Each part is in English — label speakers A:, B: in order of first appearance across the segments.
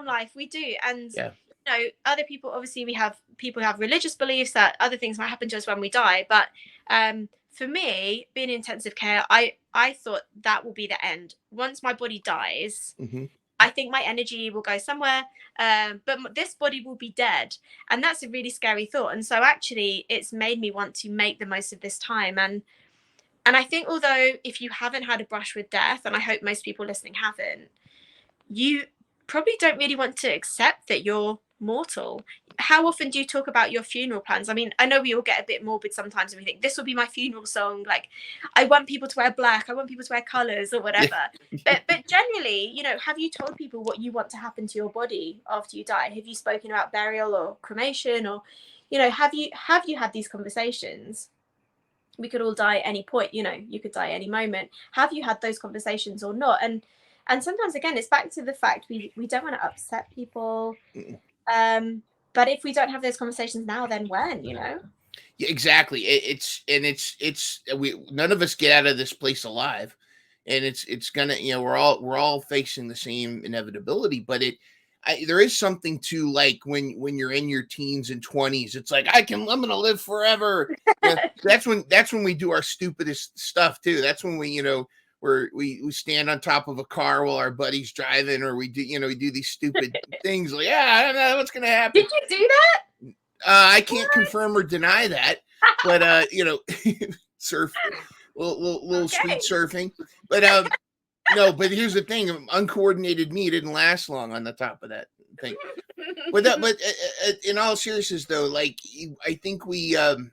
A: on life. We do. And
B: Yeah.
A: you know, other people, obviously we have people who have religious beliefs that other things might happen to us when we die, but for me, being in intensive care, I thought that will be the end. Once my body dies,
B: Mm-hmm.
A: I think my energy will go somewhere, but this body will be dead. And that's a really scary thought. And so actually, it's made me want to make the most of this time. And I think, although if you haven't had a brush with death, and I hope most people listening haven't, you probably don't really want to accept that you're mortal. How often do you talk about your funeral plans? I mean, I know we all get a bit morbid sometimes and we think this will be my funeral song. Like, I want people to wear black. I want people to wear colours or whatever. But generally, you know, have you told people what you want to happen to your body after you die? Have you spoken about burial or cremation, or, you know, have you had these conversations? We could all die at any point, you know, you could die at any moment. Have you had those conversations or not? And sometimes, again, it's back to the fact we don't want to upset people, but if we don't have those conversations now, then when, you know?
B: Yeah, exactly. It's we, none of us get out of this place alive, and it's gonna, you know, we're all facing the same inevitability. But there is something to, like, when you're in your teens and 20s, it's like I'm gonna live forever. Yeah, that's when we do our stupidest stuff too. That's when we, you know, we stand on top of a car while our buddy's driving, or we do these stupid things like, yeah, I don't know what's gonna happen.
A: Did you do that?
B: I can't confirm or deny that, but you know, surf, little street surfing. But no, but here's the thing: uncoordinated me didn't last long on the top of that thing. But in all seriousness, though, like, I think we do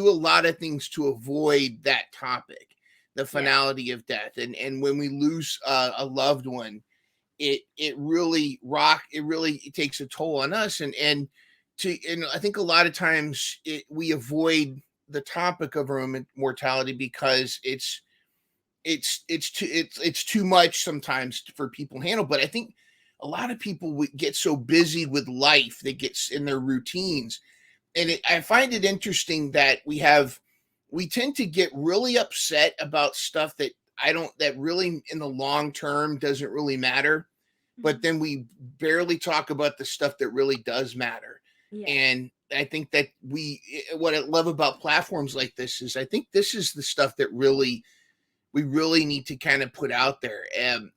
B: a lot of things to avoid that topic, the finality of death, and when we lose a loved one, it really takes a toll on us, and I think a lot of times we avoid the topic of our own mortality because it's too much sometimes for people to handle. But I think a lot of people would get so busy with life, they get in their routines, and I find it interesting that we tend to get really upset about stuff that really in the long term doesn't really matter, but then we barely talk about the stuff that really does matter.
A: Yeah.
B: And I think that what I love about platforms like this is, I think this is the stuff that we really need to kind of put out there. And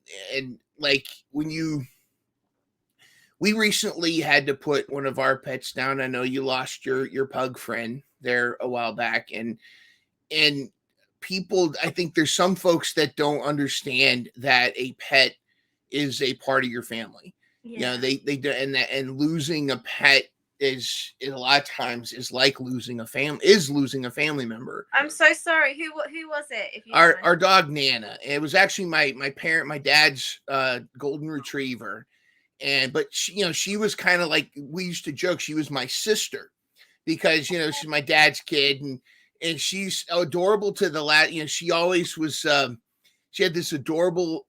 B: like, we recently had to put one of our pets down. I know you lost your pug friend there a while back, and people, I think there's some folks that don't understand that a pet is a part of your family.
A: Yeah.
B: You know, they do, and losing a pet is a lot of times is like losing a family member.
A: I'm so sorry. Who was it? If you
B: our dog Nana. It was actually my dad's golden retriever. But she, you know, she was kind of like, we used to joke, she was my sister, because, you know, she's my dad's kid, and she's adorable to the last. You know, she always was. She had this adorable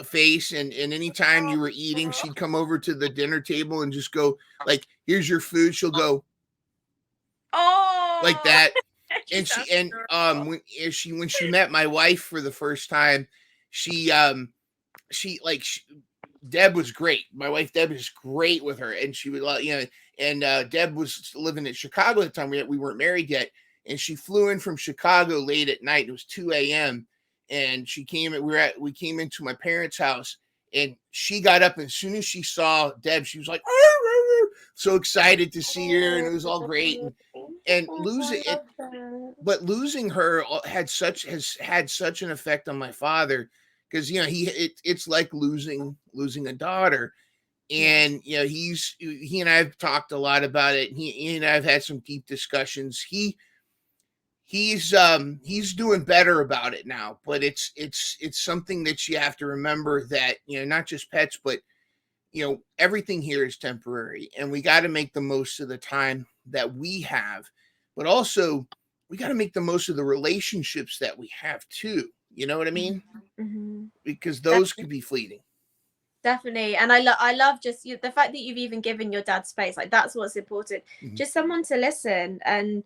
B: face, and anytime you were eating, she'd come over to the dinner table and just go like, "Here's your food." She'll go,
A: oh,
B: like that. And when she met my wife for the first time, Deb was great. My wife Deb is great with her, and she would, you know, and Deb was living in Chicago at the time. We weren't married yet, and she flew in from Chicago late at night. It was 2 a.m. and she came. We came into my parents' house, and she got up, and as soon as she saw Deb, she was like, so excited to see her, and it was all great. And losing her has had such an effect on my father, because, you know, it's like losing a daughter. And, you know, he and I have talked a lot about it. He and I have had some deep discussions. He's doing better about it now, but it's something that you have to remember, that, you know, not just pets, but, you know, everything here is temporary, and we got to make the most of the time that we have, but also we got to make the most of the relationships that we have too. You know what I mean?
A: Mm-hmm.
B: Because those could be fleeting.
A: Definitely. And I love just the fact that you've even given your dad space. Like, that's what's important. Mm-hmm. Just someone to listen. And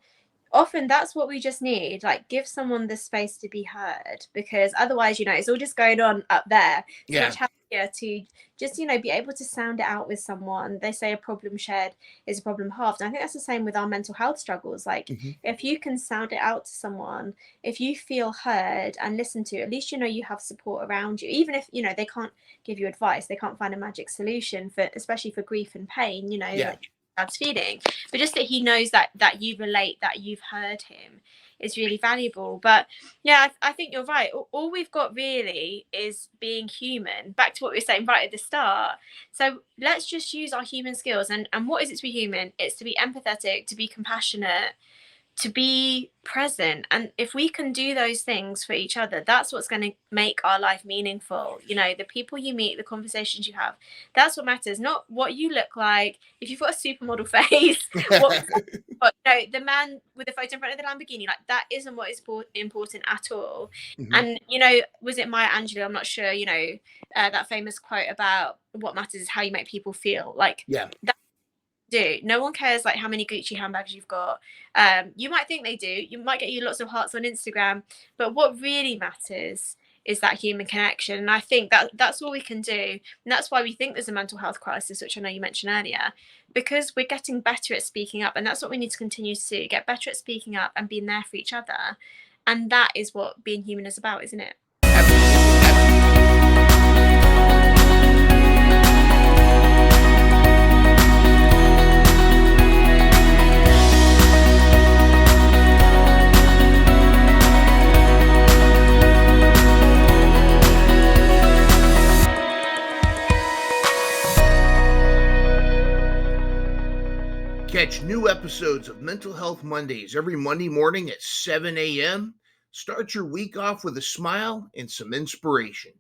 A: often that's what we just need. Like, give someone the space to be heard, because otherwise, you know, it's all just going on up there. So much happening yeah, to just, be able to sound it out with someone. They say a problem shared is a problem halved. And I think that's the same with our mental health struggles. Like,
B: Mhm.
A: if you can sound it out to someone, if you feel heard and listened to, at least you have support around you. Even if, they can't give you advice, they can't find a magic solution for, especially for grief and pain,
B: Yeah.
A: that dad's feeling. But just that he knows that you relate, that you've heard him, is really valuable. But yeah, I think you're right. All we've got really is being human. Back to what we were saying right at the start. So let's just use our human skills. And what is it to be human? It's to be empathetic, to be compassionate, to be present. And if we can do those things for each other, that's what's going to make our life meaningful. The people you meet, the conversations you have, that's what matters, not what you look like. If you've got a supermodel face, what but the man with the photo in front of the Lamborghini, like, that isn't what is important at all.
B: Mhm.
A: And was it Maya Angelou? I'm not sure. That famous quote about what matters is how you make people feel. Like,
B: Yeah.
A: do no one cares like how many Gucci handbags you've got. You might think they do, you might get you lots of hearts on Instagram, but what really matters is that human connection. And I think that's all we can do, and that's why we think there's a mental health crisis, which I know you mentioned earlier, because we're getting better at speaking up, and that's what we need to continue to do, get better at speaking up and being there for each other. And that is what being human is about, isn't it?
B: Catch new episodes of Mental Health Mondays every Monday morning at 7 a.m. Start your week off with a smile and some inspiration.